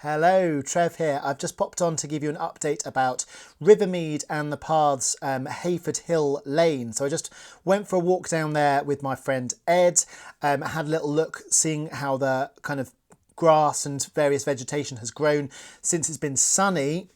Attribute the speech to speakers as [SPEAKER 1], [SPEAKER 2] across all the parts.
[SPEAKER 1] Hello, Trev here. I've just popped on to give you an update about Rivermead and the paths Heyford Hill Lane. So I just went for a walk down there with my friend Ed, had a little look, seeing how the kind of grass and various vegetation has grown since it's been sunny.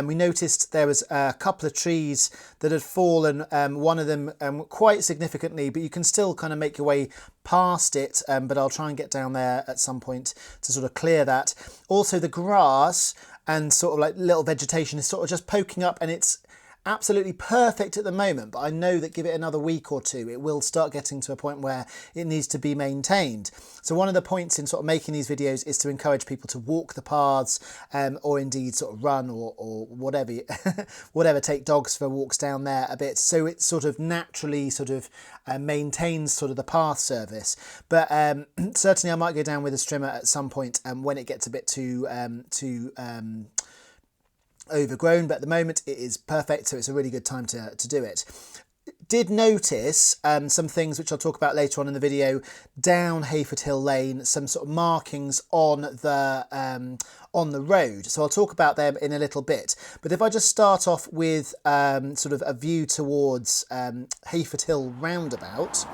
[SPEAKER 1] We noticed there was a couple of trees that had fallen, one of them quite significantly, but you can still kind of make your way past it, but I'll try and get down there at some point to sort of clear that. Also, the grass and sort of like little vegetation is sort of just poking up, and it's absolutely perfect at the moment, but I know that give it another week or two, it will start getting to a point where it needs to be maintained. So one of the points in sort of making these videos is to encourage people to walk the paths, or indeed sort of run or whatever, whatever, take dogs for walks down there a bit, so it sort of naturally sort of maintains sort of the path service. But certainly I might go down with a strimmer at some point when it gets a bit too overgrown, but at the moment it is perfect, so it's a really good time to do it. Did notice some things which I'll talk about later on in the video down Heyford Hill Lane, some sort of markings on the road, so I'll talk about them in a little bit. But if I just start off with sort of a view towards Heyford Hill roundabout.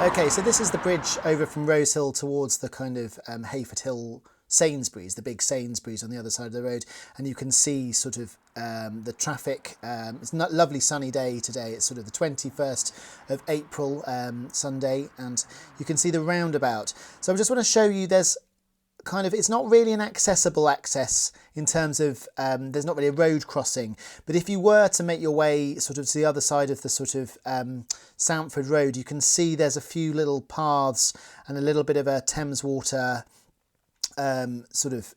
[SPEAKER 1] Okay, so this is the bridge over from Rose Hill towards the kind of Heyford Hill Sainsbury's, the big Sainsbury's on the other side of the road, and you can see sort of the traffic. It's a lovely sunny day today. It's sort of the 21st of April, Sunday, and you can see the roundabout. So I just want to show you there's kind of, it's not really an accessible access in terms of there's not really a road crossing, but if you were to make your way sort of to the other side of the sort of Sandford Road, you can see there's a few little paths and a little bit of a Thames water sort of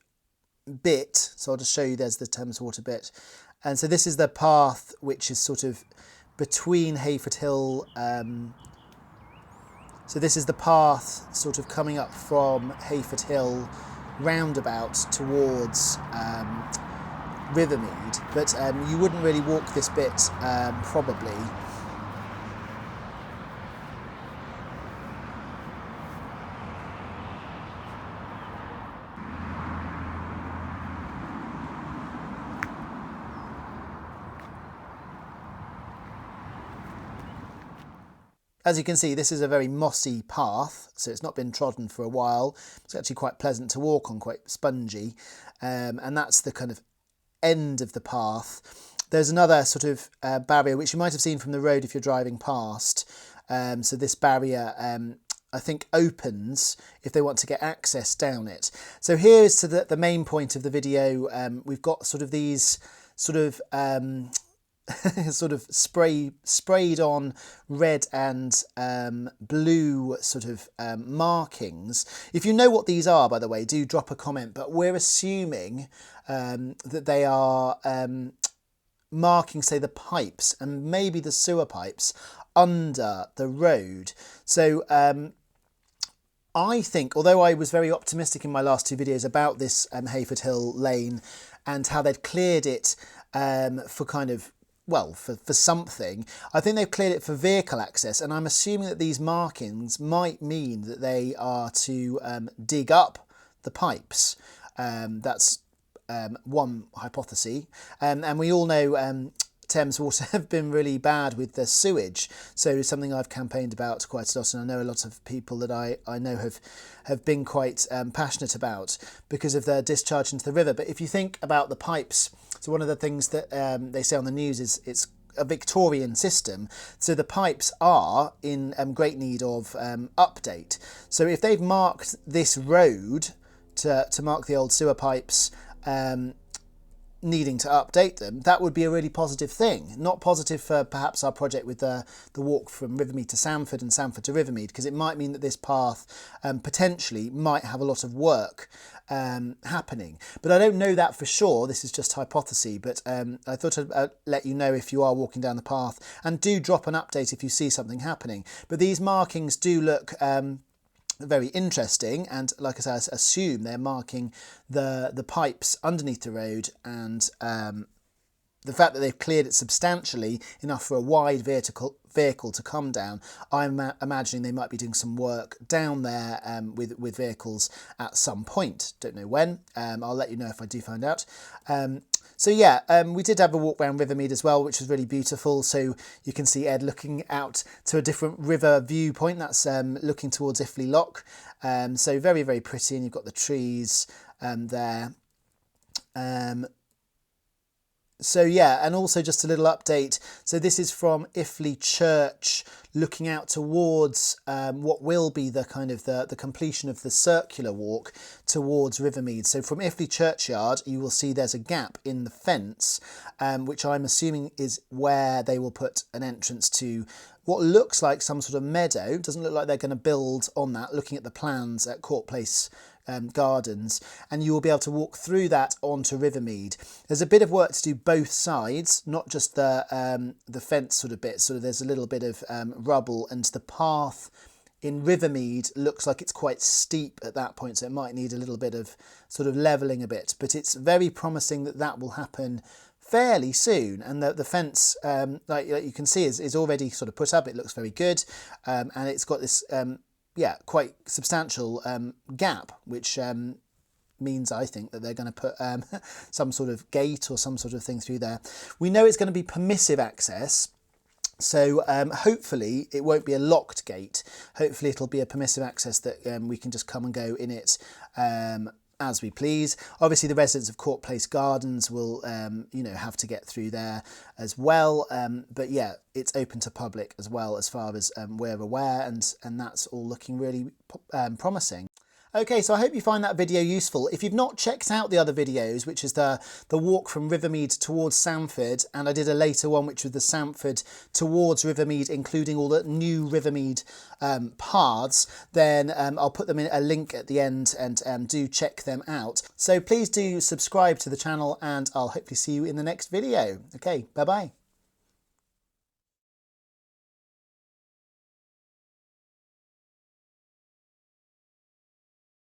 [SPEAKER 1] bit. So I'll just show you, there's the Thames water bit, and so this is the path which is sort of between Heyford Hill. So this is the path sort of coming up from Heyford Hill roundabout towards Rivermead, but you wouldn't really walk this bit probably. As you can see, this is a very mossy path, so it's not been trodden for a while. It's actually quite pleasant to walk on, quite spongy, and that's the kind of end of the path. There's another sort of barrier which you might have seen from the road if you're driving past. So this barrier I think opens if they want to get access down it. So here is to the main point of the video. We've got sort of these sort of sort of sprayed on red and blue sort of markings. If you know what these are, by the way, do drop a comment, but we're assuming that they are marking, say, the pipes and maybe the sewer pipes under the road. So I think, although I was very optimistic in my last two videos about this Heyford Hill Lane and how they'd cleared it for kind of, well, for something, I think they've cleared it for vehicle access, and I'm assuming that these markings might mean that they are to dig up the pipes. That's one hypothesis, and we all know Thames Water have been really bad with the sewage, so something I've campaigned about quite a lot, and I know a lot of people that I know have been quite passionate about because of their discharge into the river. But if you think about the pipes, so one of the things that they say on the news is it's a Victorian system, so the pipes are in great need of update. So if they've marked this road to mark the old sewer pipes needing to update them, that would be a really positive thing. Not positive for perhaps our project with the walk from Rivermead to Sandford and Sandford to Rivermead, because it might mean that this path potentially might have a lot of work happening. But I don't know that for sure. This is just hypothesis, but I thought I'd let you know if you are walking down the path, and do drop an update if you see something happening. But these markings do look very interesting, and like I said, I assume they're marking the pipes underneath the road and the fact that they've cleared it substantially enough for a wide vehicle to come down, I'm imagining they might be doing some work down there with vehicles at some point. Don't know when. I'll let you know if I do find out. So yeah, we did have a walk around Rivermead as well, which was really beautiful. So you can see Ed looking out to a different river viewpoint. That's looking towards Iffley Lock. So very, very pretty. And you've got the trees there. So yeah, and also just a little update. So this is from Iffley Church, looking out towards what will be the kind of the completion of the circular walk towards Rivermead. So from Iffley Churchyard, you will see there's a gap in the fence, which I'm assuming is where they will put an entrance to what looks like some sort of meadow. Doesn't look like they're going to build on that, looking at the plans at Court Place Gardens, and you will be able to walk through that onto Rivermead. There's a bit of work to do both sides, not just the fence sort of bit. So there's a little bit of rubble, and the path in Rivermead looks like it's quite steep at that point, so it might need a little bit of sort of levelling a bit, but it's very promising that that will happen fairly soon. And the fence, like you can see, is already sort of put up. It looks very good, and it's got this yeah, quite substantial gap, which means I think that they're going to put some sort of gate or some sort of thing through there. We know it's going to be permissive access, so hopefully it won't be a locked gate. Hopefully it'll be a permissive access that we can just come and go in it as we please. Obviously the residents of Court Place Gardens will you know, have to get through there as well, but yeah, it's open to public as well, as far as we're aware, and that's all looking really promising. Okay, so I hope you find that video useful. If you've not checked out the other videos, which is the walk from Rivermead towards Sandford, and I did a later one which was the Sandford towards Rivermead, including all the new Rivermead paths, then I'll put them in a link at the end, and do check them out. So please do subscribe to the channel, and I'll hopefully see you in the next video. Okay, bye-bye.